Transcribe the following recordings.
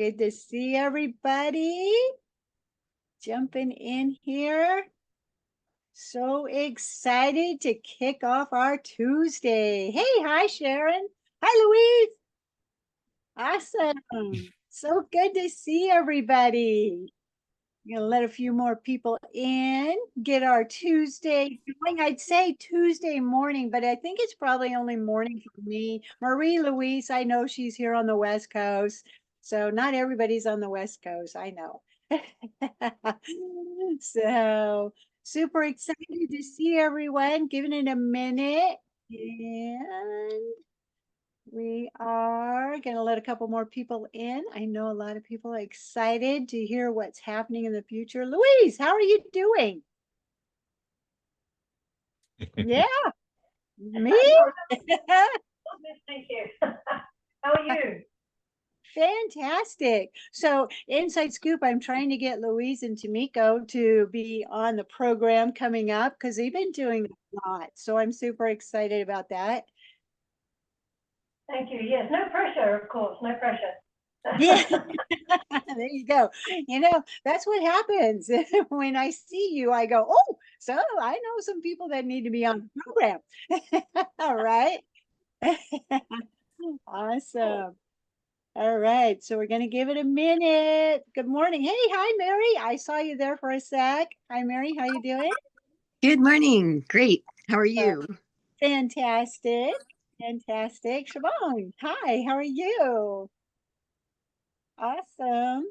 Good to see everybody. Jumping in here. So excited to kick off our Tuesday. Hey, hi, Sharon. Hi, Louise. Awesome. So good to see everybody. I'm gonna let a few more people in, get our Tuesday going. I'd say Tuesday morning, but I think it's probably only morning for me. Marie Louise, I know she's here on the West Coast. So not everybody's on the West Coast, I know. So super excited to see everyone. Giving it a minute. And we are going to let a couple more people in. I know a lot of people are excited to hear what's happening in the future. Louise, how are you doing? Yeah, me? Thank you. How are you? Fantastic. So, inside scoop, I'm trying to get Louise and Tamiko to be on the program coming up because they've been doing a lot. So, I'm super excited about that. Thank you. Yes, no pressure, of course, no pressure. Yeah, there you go. You know, that's what happens when I see you. I go, oh, so I know some people that need to be on the program. All right. Awesome. All right. So we're going to give it a minute. Good morning. Hey, hi, Mary. I saw you there for a sec. Hi, Mary. How you doing? Good morning. Great. How are you? Fantastic. Fantastic. Siobhan, hi. How are you? Awesome.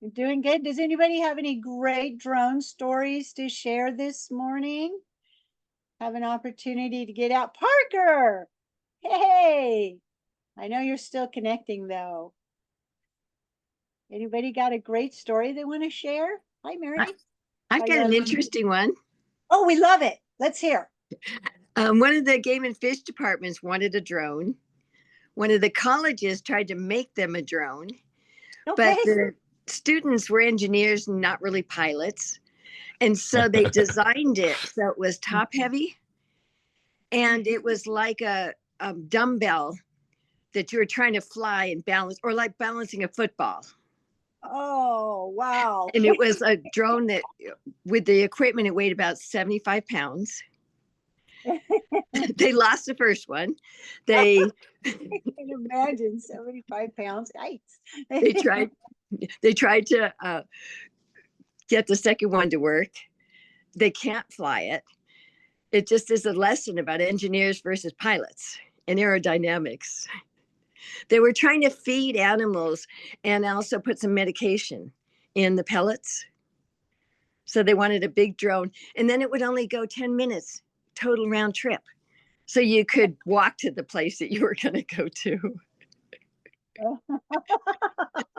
You're doing good. Does anybody have any great drone stories to share this morning? Have an opportunity to get out. Parker! Hey! I know you're still connecting though. Anybody got a great story they want to share? Hi, Mary. I've got an interesting one. Oh, we love it. Let's hear. One of the game and fish departments wanted a drone. One of the colleges tried to make them a drone, but the students were engineers, not really pilots. And so they designed it so it was top heavy. And it was like a dumbbell that you were trying to fly and balance, or like balancing a football. Oh, wow. And it was a drone that, with the equipment, it weighed about 75 pounds. They lost the first one. I can imagine 75 pounds. Yikes. They tried to get the second one to work. They can't fly it. It just is a lesson about engineers versus pilots and aerodynamics. They were trying to feed animals and also put some medication in the pellets. So they wanted a big drone, and then it would only go 10 minutes total round trip. So you could walk to the place that you were going to go to.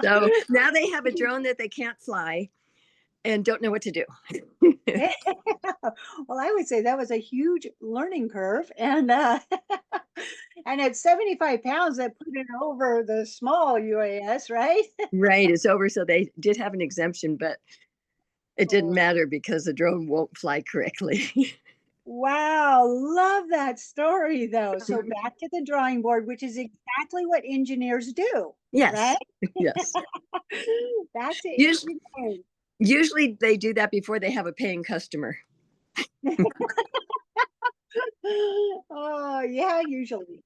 So now they have a drone that they can't fly and don't know what to do. Well, I would say that was a huge learning curve. And and at 75 pounds, that put it over the small UAS, right? Right. It's over. So they did have an exemption, but it didn't matter because the drone won't fly correctly. Wow, love that story though. So back to the drawing board, which is exactly what engineers do. Yes. Right? Yes. Back to engineering. Usually they do that before they have a paying customer. Oh, yeah, usually.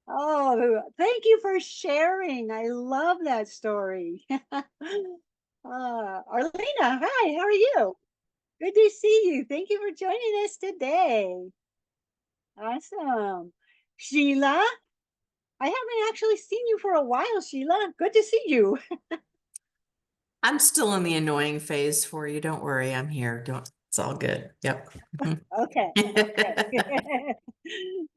Oh, thank you for sharing. I love that story. Arlena, hi, how are you? Good to see you. Thank you for joining us today. Awesome. Sheila, I haven't actually seen you for a while, Sheila. Good to see you. I'm still in the annoying phase for you. Don't worry, I'm here. It's all good. Yep. Okay.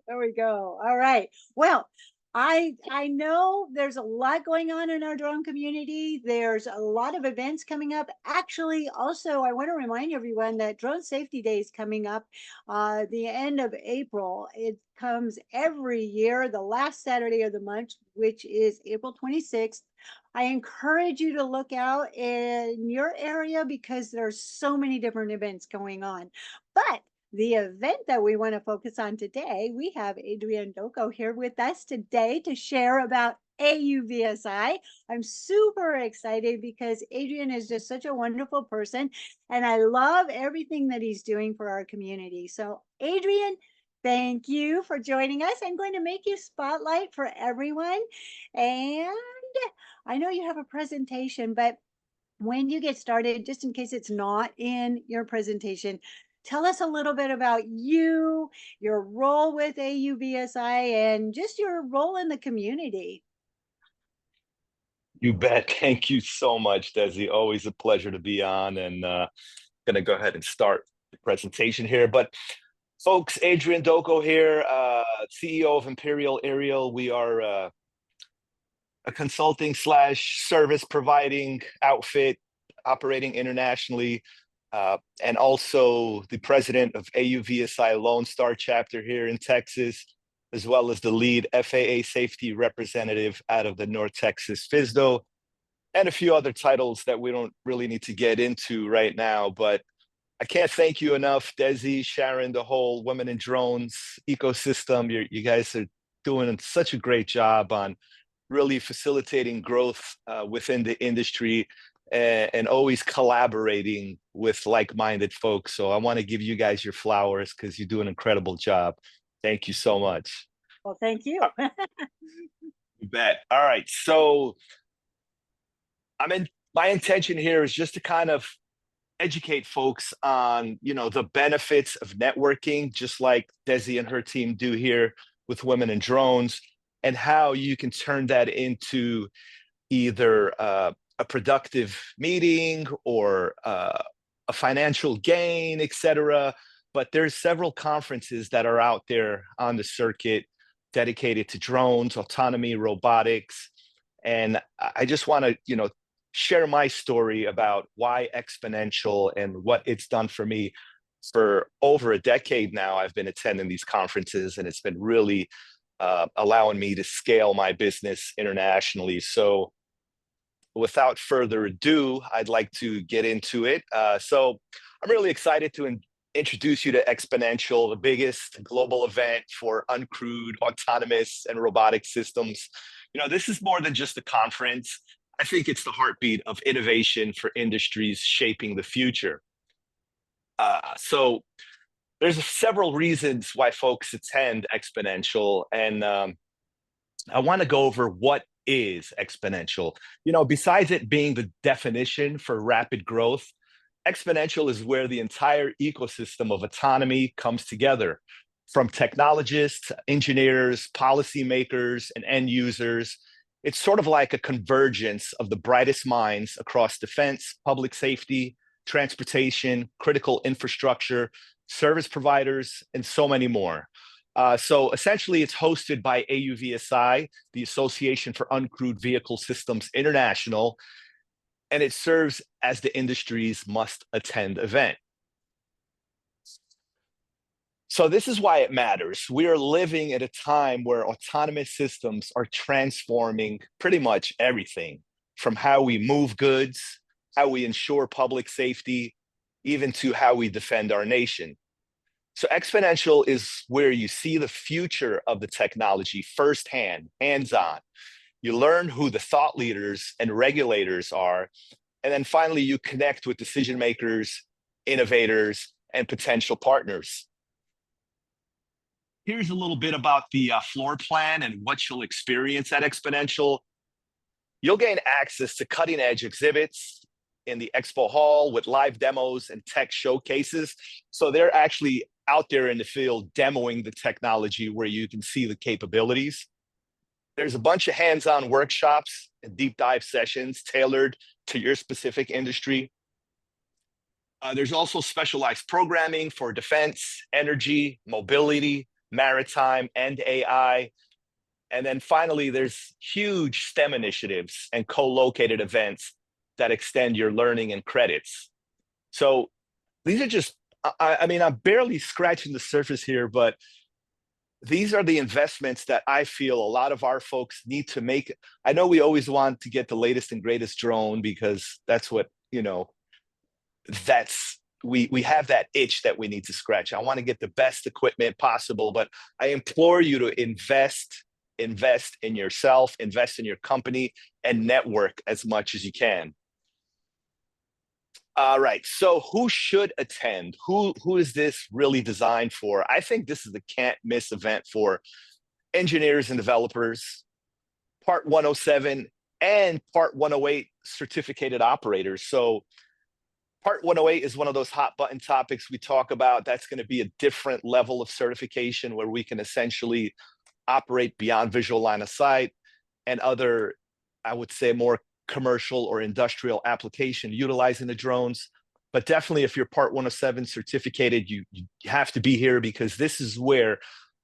There we go. All right. Well, I know there's a lot going on in our drone community. There's a lot of events coming up. Actually, also, I want to remind everyone that Drone Safety Day is coming up the end of April. It comes every year, the last Saturday of the month, which is April 26th. I encourage you to look out in your area because there's so many different events going on. But the event that we want to focus on today, we have Adrian Doko here with us today to share about AUVSI. I'm super excited because Adrian is just such a wonderful person, and I love everything that he's doing for our community. So, Adrian, thank you for joining us. I'm going to make you spotlight for everyone. And I know you have a presentation, but when you get started, just in case it's not in your presentation, tell us a little bit about you, your role with AUVSI, and just your role in the community. You bet. Thank you so much, Desi. Always a pleasure to be on, and going to go ahead and start the presentation here. But folks, Adrian Doko here, CEO of Imperial Aerial. We are a consulting slash service providing outfit operating internationally, and also the president of AUVSI Lone Star chapter here in Texas, as well as the lead FAA safety representative out of the North Texas FSDO, and a few other titles that we don't really need to get into right now. But I can't thank you enough, Desi, Sharon, the whole Women in Drones ecosystem. You guys are doing such a great job on really facilitating growth within the industry, and always collaborating with like-minded folks. So I want to give you guys your flowers because you do an incredible job. Thank you so much. Well, thank you. You bet. All right. So my intention here is just to kind of educate folks on, the benefits of networking, just like Desi and her team do here with Women in Drones, and how you can turn that into either a productive meeting or a financial gain, etc. But there's several conferences that are out there on the circuit dedicated to drones, autonomy, robotics. And I just want to, share my story about why Xponential and what it's done for me. For over a decade now, I've been attending these conferences, and it's been really allowing me to scale my business internationally. So without further ado, I'd like to get into it. So I'm really excited to introduce you to Xponential, the biggest global event for uncrewed, autonomous, and robotic systems. This is more than just a conference. I think it's the heartbeat of innovation for industries shaping the future. So there's several reasons why folks attend Xponential, and I want to go over what is Xponential. Besides it being the definition for rapid growth, Xponential is where the entire ecosystem of autonomy comes together, from technologists, engineers, policymakers, and end users. It's sort of like a convergence of the brightest minds across defense, public safety, transportation, critical infrastructure, service providers, and so many more. So essentially, it's hosted by AUVSI, the Association for Uncrewed Vehicle Systems International, and it serves as the industry's must-attend event. So this is why it matters. We are living at a time where autonomous systems are transforming pretty much everything, from how we move goods, how we ensure public safety, even to how we defend our nation. So Xponential is where you see the future of the technology firsthand, hands-on. You learn who the thought leaders and regulators are, and then finally you connect with decision makers, innovators, and potential partners. Here's a little bit about the floor plan and what you'll experience at Xponential. You'll gain access to cutting-edge exhibits in the expo hall with live demos and tech showcases. So they're actually out there in the field demoing the technology where you can see the capabilities. There's a bunch of hands-on workshops and deep dive sessions tailored to your specific industry. There's also specialized programming for defense, energy, mobility, maritime, and AI. And then finally, there's huge STEM initiatives and co-located events that extend your learning and credits. So these are just, I'm barely scratching the surface here, but these are the investments that I feel a lot of our folks need to make. I know we always want to get the latest and greatest drone because that's what, we have that itch that we need to scratch. I want to get the best equipment possible, but I implore you to invest invest in yourself, invest in your company, and network as much as you can. All right, so who should attend? Who is this really designed for? I think this is the can't miss event for engineers and developers, Part 107 and Part 108 certificated operators. So Part 108 is one of those hot button topics we talk about. That's going to be a different level of certification where we can essentially operate beyond visual line of sight and other, I would say, more commercial or industrial application utilizing the drones. But definitely if you're Part 107 certificated, you have to be here, because this is where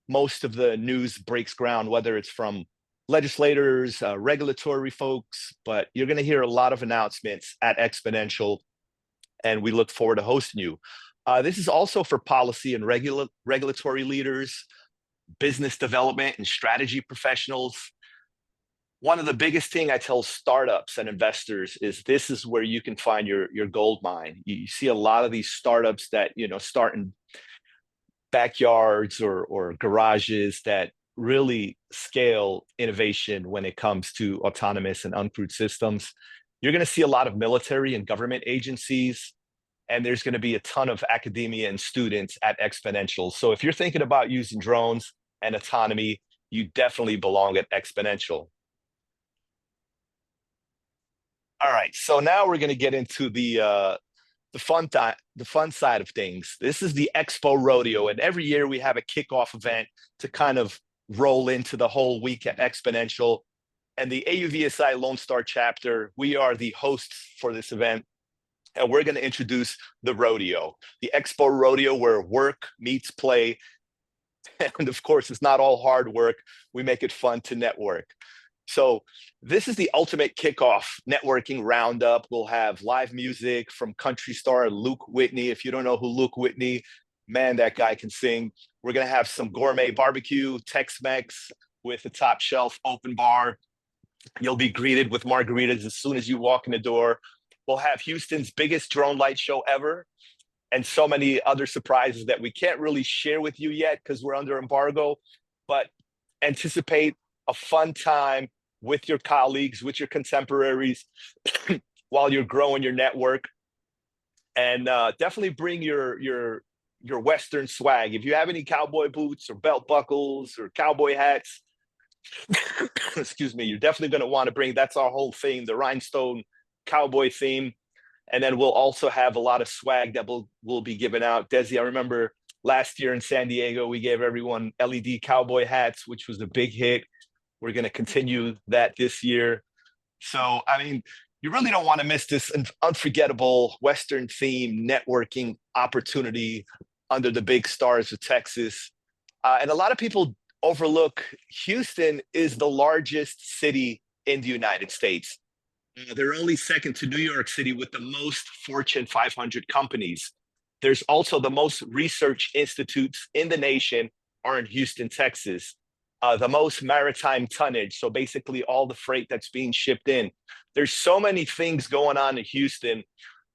most of the news breaks ground, whether it's from legislators, regulatory folks, but you're going to hear a lot of announcements at Xponential, and we look forward to hosting you. This is also for policy and regulatory leaders, business development and strategy professionals. One of the biggest thing I tell startups and investors is this is where you can find your gold mine. You see a lot of these startups that, you know, start in backyards or garages that really scale innovation when it comes to autonomous and uncrewed systems. You're going to see a lot of military and government agencies, and there's going to be a ton of academia and students at Xponential. So if you're thinking about using drones and autonomy, you definitely belong at Xponential. All right, so now we're going to get into the fun side of things. This is the Expo Rodeo, and every year we have a kickoff event to kind of roll into the whole week at Xponential. And the AUVSI Lone Star chapter, we are the hosts for this event, and we're going to introduce the rodeo, the Expo Rodeo, where work meets play. And of course, it's not all hard work. We make it fun to network. So this is the ultimate kickoff networking roundup. We'll have live music from country star Luke Whitney. If you don't know who Luke Whitney, man, that guy can sing. We're going to have some gourmet barbecue, Tex-Mex with a top shelf open bar. You'll be greeted with margaritas as soon as you walk in the door. We'll have Houston's biggest drone light show ever, and so many other surprises that we can't really share with you yet because we're under embargo, but anticipate a fun time with your colleagues, with your contemporaries, while you're growing your network. And definitely bring your Western swag. If you have any cowboy boots or belt buckles or cowboy hats, excuse me, you're definitely going to want to bring. That's our whole theme, the rhinestone cowboy theme. And then we'll also have a lot of swag that we'll be giving out. Desi, I remember last year in San Diego, we gave everyone LED cowboy hats, which was a big hit. We're going to continue that this year. So, I mean, you really don't want to miss this unforgettable Western theme networking opportunity under the big stars of Texas. And a lot of people overlook Houston is the largest city in the United States. They're only second to New York City with the most Fortune 500 companies. There's also the most research institutes in the nation are in Houston, Texas. The most maritime tonnage, so basically all the freight that's being shipped in. There's so many things going on in Houston.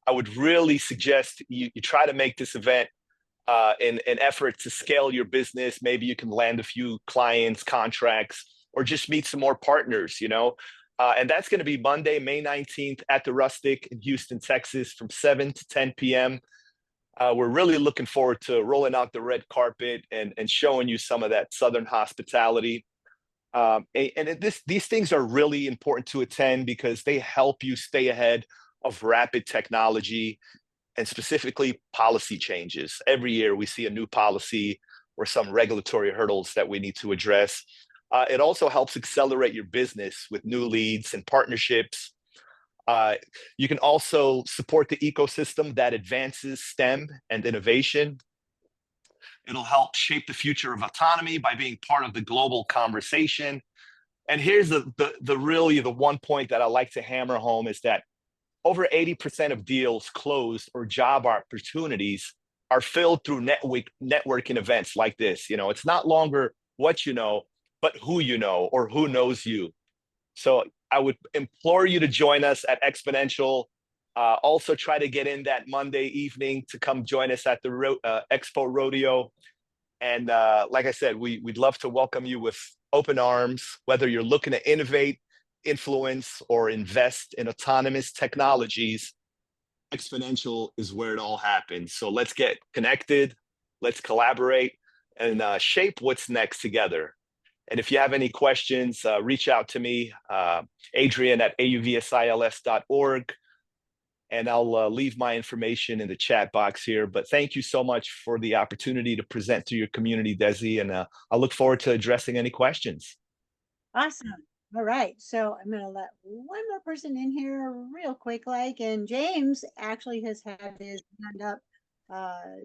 I would really suggest you try to make this event in an effort to scale your business. Maybe you can land a few clients, contracts, or just meet some more partners, you know? And that's going to be Monday, May 19th at the Rustic in Houston, Texas from 7 to 10 p.m. We're really looking forward to rolling out the red carpet and showing you some of that Southern hospitality. These things are really important to attend because they help you stay ahead of rapid technology and specifically policy changes. Every year we see a new policy or some regulatory hurdles that we need to address. It also helps accelerate your business with new leads and partnerships. You can also support the ecosystem that advances STEM and innovation. It'll help shape the future of autonomy by being part of the global conversation. And here's the one point that I like to hammer home is that over 80% of deals closed or job opportunities are filled through networking events like this. You know, it's not longer what you know, but who you know or who knows you. So I would implore you to join us at Xponential. Also try to get in that Monday evening to come join us at the Expo Rodeo. And like I said, we'd love to welcome you with open arms, whether you're looking to innovate, influence, or invest in autonomous technologies. Xponential is where it all happens. So let's get connected, let's collaborate, and shape what's next together. And if you have any questions, reach out to me, Adrian at AUVSILS.org, and I'll leave my information in the chat box here. But thank you so much for the opportunity to present to your community, Desi, and I look forward to addressing any questions. Awesome. All right. So I'm going to let one more person in here real quick, and James actually has had his hand up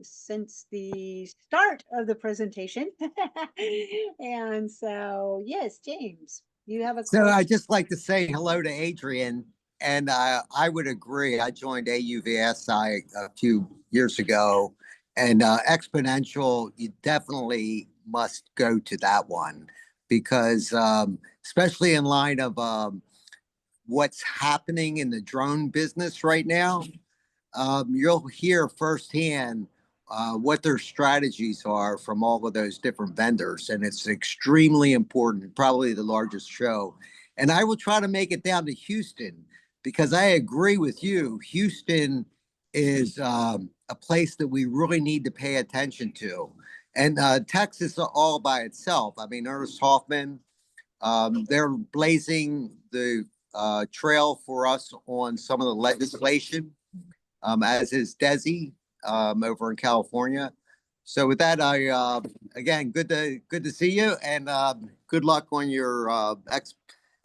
since the start of the presentation. And so, yes, James, you have a So question? I'd just like to say hello to Adrian, and I would agree. I joined AUVSI a few years ago, and Xponential, you definitely must go to that one because, especially in light of what's happening in the drone business right now, you'll hear firsthand what their strategies are from all of those different vendors. And it's extremely important, probably the largest show. And I will try to make it down to Houston because I agree with you. Houston is a place that we really need to pay attention to. And Texas all by itself. I mean, Ernest Hoffman, they're blazing the trail for us on some of the legislation, as is Desi over in California. So with that, I again, good to see you, and good luck on your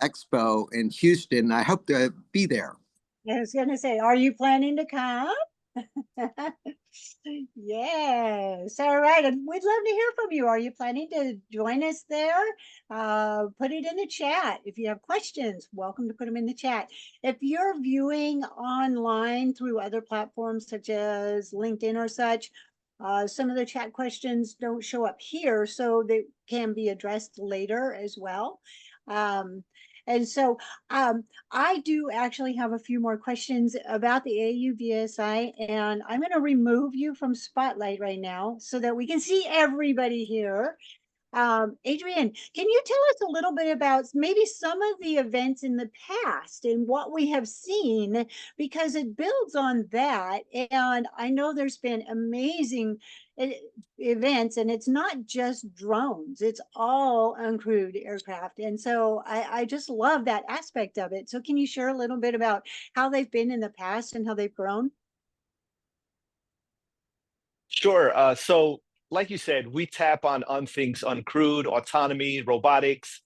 expo in Houston. I hope to be there. I was going to say, are you planning to come? Yes. All right. And we'd love to hear from you. Are you planning to join us there? Put it in the chat. If you have questions, welcome to put them in the chat. If you're viewing online through other platforms such as LinkedIn or such, some of the chat questions don't show up here, so they can be addressed later as well. And so I do actually have a few more questions about the AUVSI, and I'm going to remove you from Spotlight right now so that we can see everybody here. Adrian, can you tell us a little bit about maybe some of the events in the past and what we have seen, because it builds on that. And I know there's been amazing events, and it's not just drones, it's all uncrewed aircraft. And so I just love that aspect of it. So can you share a little bit about how they've been in the past and how they've grown? Sure. So like you said, we tap on things uncrewed, autonomy, robotics,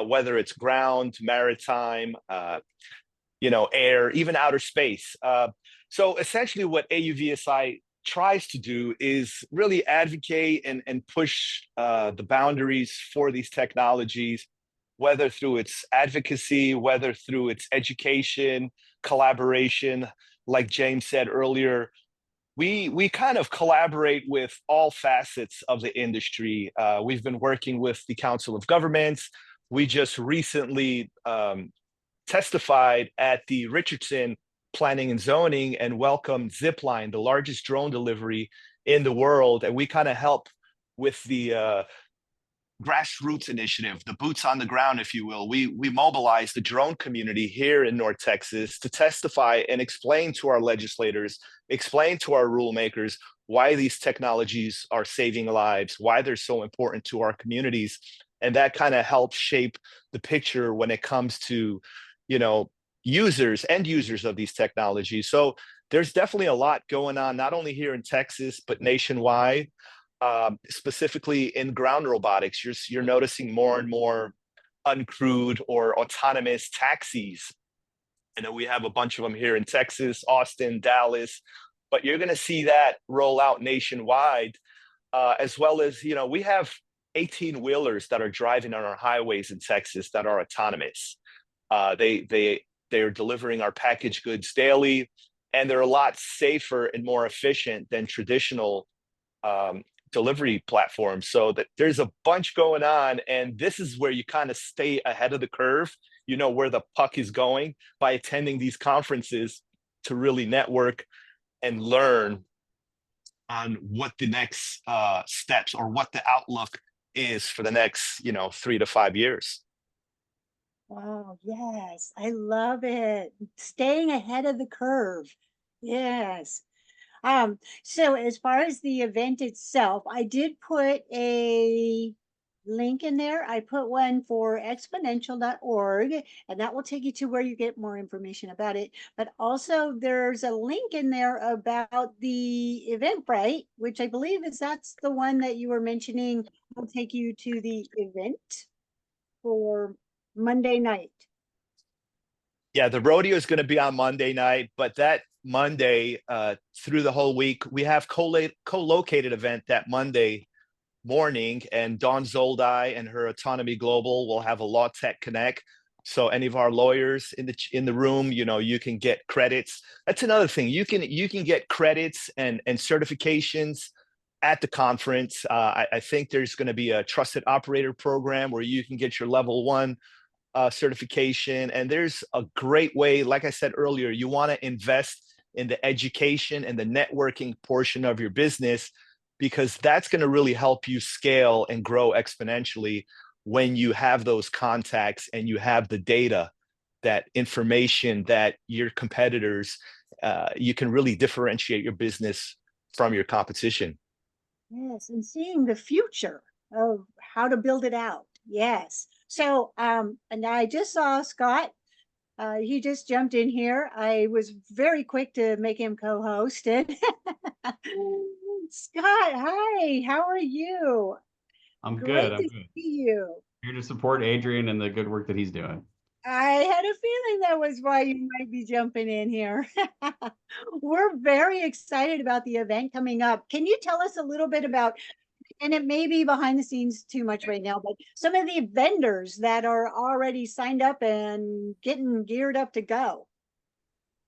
whether it's ground, maritime, air, even outer space. So essentially what AUVSI tries to do is really advocate and push the boundaries for these technologies, whether through its advocacy, whether through its education, collaboration. Like James said earlier, we kind of collaborate with all facets of the industry. We've been working with the Council of Governments. We just recently testified at the Richardson Planning and Zoning and welcomed Zipline, the largest drone delivery in the world. And we kind of help with the grassroots initiative, the boots on the ground, if you will. We mobilize the drone community here in North Texas to testify and explain to our legislators, explain to our rule makers why these technologies are saving lives, why they're so important to our communities. And that kind of helps shape the picture when it comes to, end users of these technologies. So there's definitely a lot going on, not only here in Texas, but nationwide. Specifically in ground robotics, you're noticing more and more uncrewed or autonomous taxis. I know we have a bunch of them here in Texas, Austin, Dallas, but you're going to see that roll out nationwide, as well as, we have 18-wheelers that are driving on our highways in Texas that are autonomous. They're delivering our packaged goods daily, and they're a lot safer and more efficient than traditional delivery platforms. So that there's a bunch going on, and this is where you kind of stay ahead of the curve, where the puck is going, by attending these conferences to really network and learn on what the next steps or what the outlook is for the next, 3 to 5 years. Oh, yes, I love it. Staying ahead of the curve. Yes. So as far as the event itself, I did put a link in there. I put one for exponential.org, and that will take you to where you get more information about it. But also there's a link in there about the Eventbrite, which I believe that's the one that you were mentioning will take you to the event for Monday night. Yeah, the rodeo is going to be on Monday night, but that Monday through the whole week, we have co-located event that Monday morning, and Dawn Zoldi and her Autonomy Global will have a Law Tech Connect. So any of our lawyers in the room, you can get credits. That's another thing. You can get credits and certifications at the conference. I think there's going to be a trusted operator program where you can get your level 1 certification. And there's a great way, like I said earlier, you want to invest in the education and the networking portion of your business, because that's going to really help you scale and grow exponentially when you have those contacts and you have the data, that information that your competitors, you can really differentiate your business from your competition. Yes, and seeing the future of how to build it out. Yes. So, and I just saw Scott. He just jumped in here. I was very quick to make him co-host. Scott, hi, how are you? I'm Great good. I'm to good. see you. Here to support Adrian and the good work that he's doing. I had a feeling that was why you might be jumping in here. We're very excited about the event coming up. Can you tell us a little bit about, and it may be behind the scenes too much right now, but some of the vendors that are already signed up and getting geared up to go?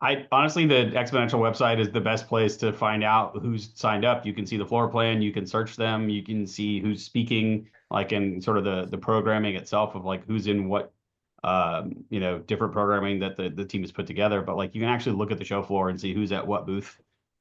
I honestly, the Xponential website is the best place to find out who's signed up. You can see the floor plan, you can search them, you can see who's speaking, like in sort of the programming itself of like who's in what different programming that the team has put together. But like you can actually look at the show floor and see who's at what booth.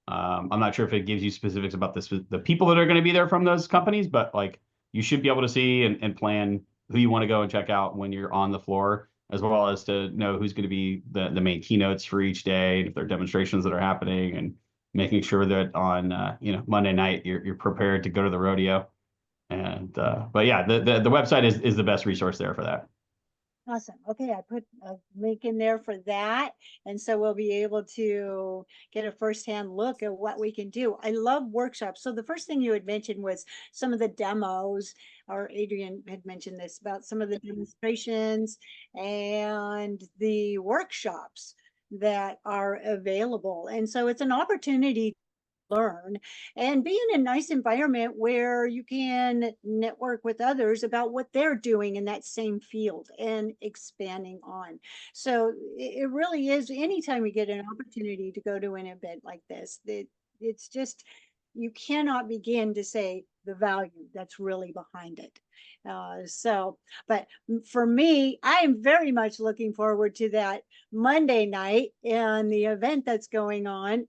I'm not sure if it gives you specifics about the people that are going to be there from those companies, but like you should be able to see and plan who you want to go and check out when you're on the floor, as well as to know who's going to be the main keynotes for each day, and if there are demonstrations that are happening, and making sure that on Monday night you're prepared to go to the rodeo. And but yeah, the website is the best resource there for that. Awesome. Okay, I put a link in there for that. And so we'll be able to get a firsthand look at what we can do. I love workshops. So the first thing you had mentioned was some of the demos, or Adrian had mentioned this about some of the demonstrations and the workshops that are available. And so it's an opportunity learn and be in a nice environment where you can network with others about what they're doing in that same field and expanding on. So it really is, anytime we get an opportunity to go to an event like this, it's just, you cannot begin to say the value that's really behind it. But for me, I am very much looking forward to that Monday night and the event that's going on.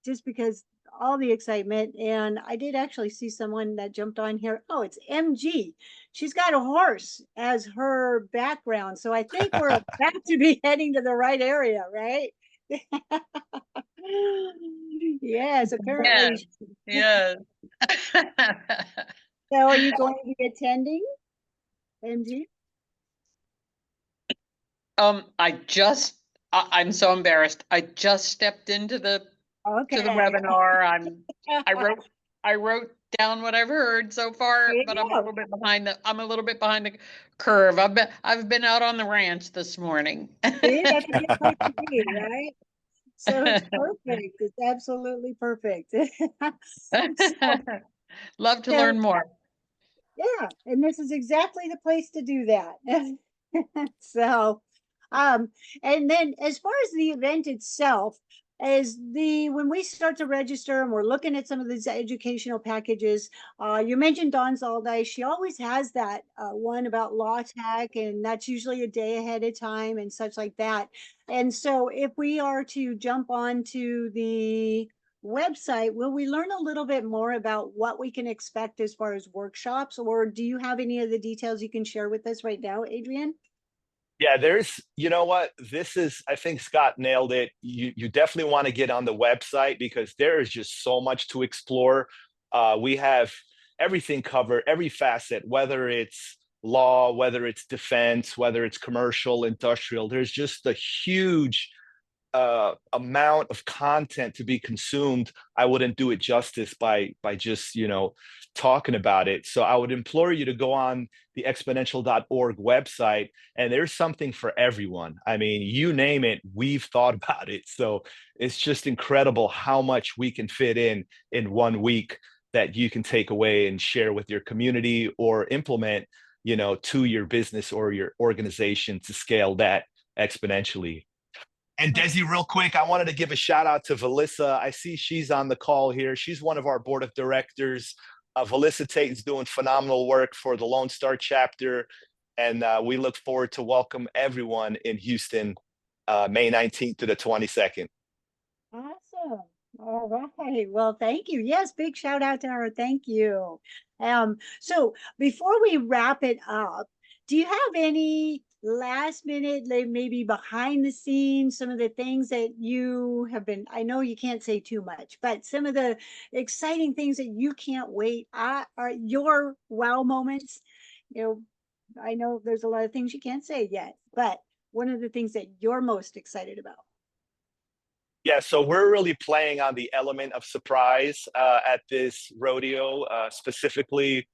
Just because all the excitement. And I did actually see someone that jumped on here. Oh, it's MG. She's got a horse as her background. So I think we're about to be heading to the right area, right? Yes, apparently. Yes. So are you going to be attending, MG? I'm so embarrassed. I just stepped into the Okay. webinar. I wrote down what I've heard so far, There you but I'm a go. little bit behind the curve. I've been out on the ranch this morning. See, that's a good place to be, right? So it's perfect. It's absolutely perfect. Love to So, learn more. yeah, and this is exactly the place to do that. So, and then as far as the event itself, when we start to register and we're looking at some of these educational packages, you mentioned Dawn Zoldi. She always has that one about law tech, and that's usually a day ahead of time and such like that. And so if we are to jump on to the website, will we learn a little bit more about what we can expect as far as workshops, or do you have any of the details you can share with us right now, Adrian? Yeah, you know what? I think Scott nailed it. You definitely want to get on the website because there is just so much to explore. We have everything covered, every facet, whether it's law, whether it's defense, whether it's commercial, industrial. There's just a huge amount of content to be consumed. I wouldn't do it justice by just talking about it. So I would implore you to go on the xponential.org website, and there's something for everyone. I mean, you name it, we've thought about it. So it's just incredible how much we can fit in 1 week that you can take away and share with your community or implement to your business or your organization to scale that exponentially. And Desi, real quick, I wanted to give a shout out to Valissa. I see she's on the call here. She's one of our board of directors. Valissa Tate's doing phenomenal work for the Lone Star chapter. And we look forward to welcome everyone in Houston, May 19th to the 22nd. Awesome. All right. Well, thank you. Yes, big shout out to her. Thank you. So before we wrap it up, do you have any last minute, like maybe behind the scenes, some of the things that you have been, I know you can't say too much, but some of the exciting things that you can't wait are your wow moments? I know there's a lot of things you can't say yet, but one of the things that you're most excited about? Yeah, so we're really playing on the element of surprise at this rodeo, specifically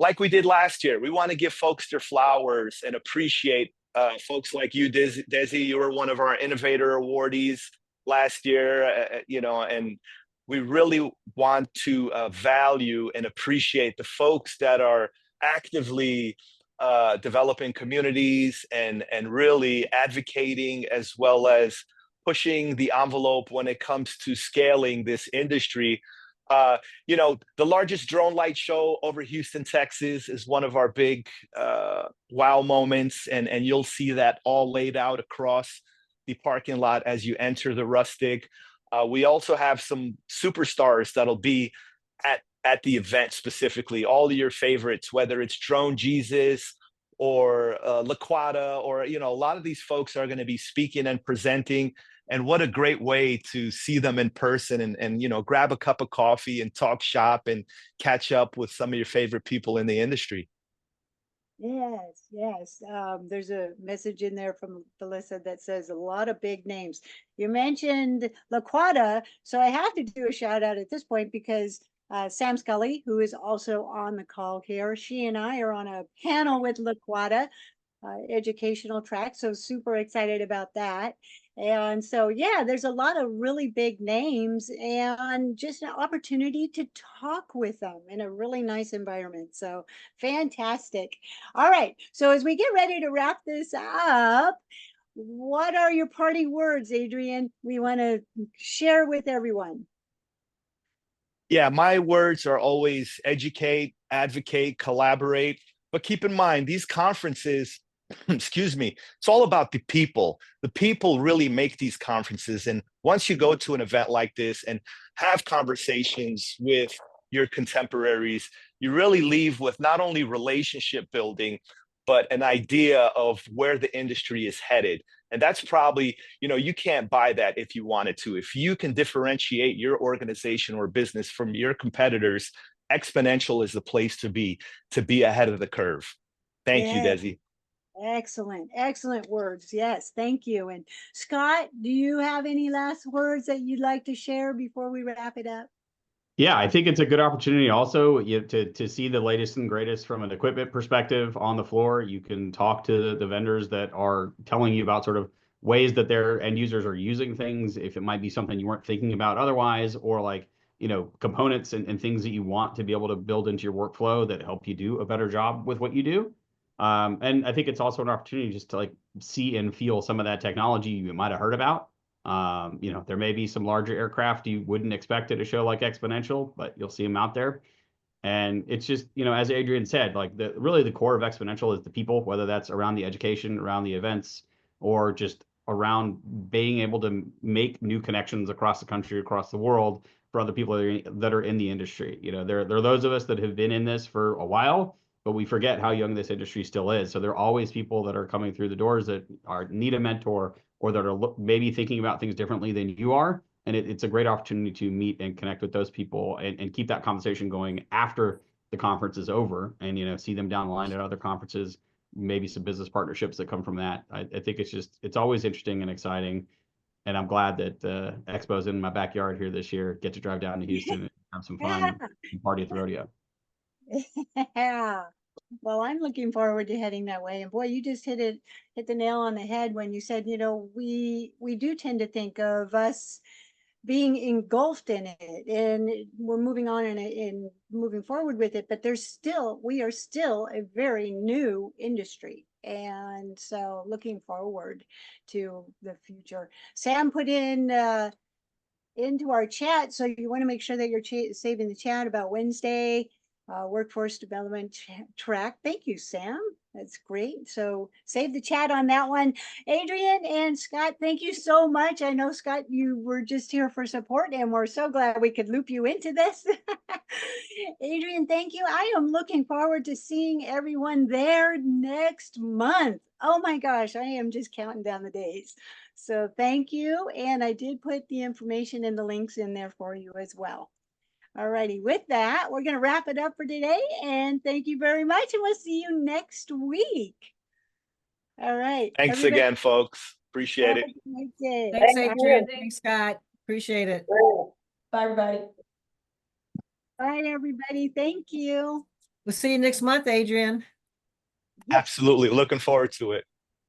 like we did last year. We want to give folks their flowers and appreciate folks like you, Desi. You were one of our innovator awardees last year, and we really want to value and appreciate the folks that are actively developing communities and really advocating as well as pushing the envelope when it comes to scaling this industry. The largest drone light show over Houston, Texas is one of our big wow moments, and you'll see that all laid out across the parking lot as you enter the Rustic. We also have some superstars that'll be at the event specifically, all of your favorites, whether it's Drone Jesus or Laquata, or a lot of these folks are going to be speaking and presenting. And what a great way to see them in person and grab a cup of coffee and talk shop and catch up with some of your favorite people in the industry. Yes. There's a message in there from Valissa that says a lot of big names. You mentioned Laquata, so I have to do a shout out at this point because Sam Scully, who is also on the call here, she and I are on a panel with Laquata, educational track. So super excited about that. And so, yeah, there's a lot of really big names and just an opportunity to talk with them in a really nice environment. So fantastic. All right. So as we get ready to wrap this up, what are your parting words, Adrian, we want to share with everyone? Yeah, my words are always educate, advocate, collaborate. But keep in mind, these conferences, excuse me, it's all about the people. The people really make these conferences. And once you go to an event like this and have conversations with your contemporaries, you really leave with not only relationship building, but an idea of where the industry is headed. And that's probably, you can't buy that if you wanted to. If you can differentiate your organization or business from your competitors, Xponential is the place to be ahead of the curve. Thank you, Desi. Excellent words. Yes, thank you. And Scott, do you have any last words that you'd like to share before we wrap it up? Yeah, I think it's a good opportunity also to see the latest and greatest from an equipment perspective on the floor. You can talk to the vendors that are telling you about sort of ways that their end users are using things, if it might be something you weren't thinking about otherwise, or like, components and things that you want to be able to build into your workflow that help you do a better job with what you do. And I think it's also an opportunity just to see and feel some of that technology you might have heard about. There may be some larger aircraft you wouldn't expect at a show like Xponential, but you'll see them out there. And it's just, as Adrian said, really the core of Xponential is the people, whether that's around the education, around the events, or just around being able to make new connections across the country, across the world for other people that are in the industry. You know, there are those of us that have been in this for a while, but we forget how young this industry still is. So there are always people that are coming through the doors that need a mentor, or that are maybe thinking about things differently than you are. And it's a great opportunity to meet and connect with those people, and keep that conversation going after the conference is over, and, you know, see them down the line at other conferences, maybe some business partnerships that come from that. I think it's always interesting and exciting. And I'm glad that Expo's in my backyard here this year. Get to drive down to Houston and have some fun and party at the rodeo. Yeah. Well, I'm looking forward to heading that way. And boy, you just hit the nail on the head when you said, you know, we do tend to think of us being engulfed in it, and we're moving on and moving forward with it, but we are still a very new industry. And so looking forward to the future. Sam put in into our chat, so you want to make sure that you're saving the chat about Wednesday workforce development track. Thank you, Sam. That's great. So save the chat on that one. Adrian and Scott, thank you so much. I know, Scott, you were just here for support, and we're so glad we could loop you into this. Adrian, thank you. I am looking forward to seeing everyone there next month. Oh my gosh, I am just counting down the days. So thank you. And I did put the information and the links in there for you as well. All righty. With that, we're going to wrap it up for today. And thank you very much. And we'll see you next week. All right. Thanks again, folks. Appreciate it. Thanks, Adrian. Thanks, Scott. Appreciate it. Bye, everybody. Bye, everybody. Thank you. We'll see you next month, Adrian. Absolutely. Looking forward to it.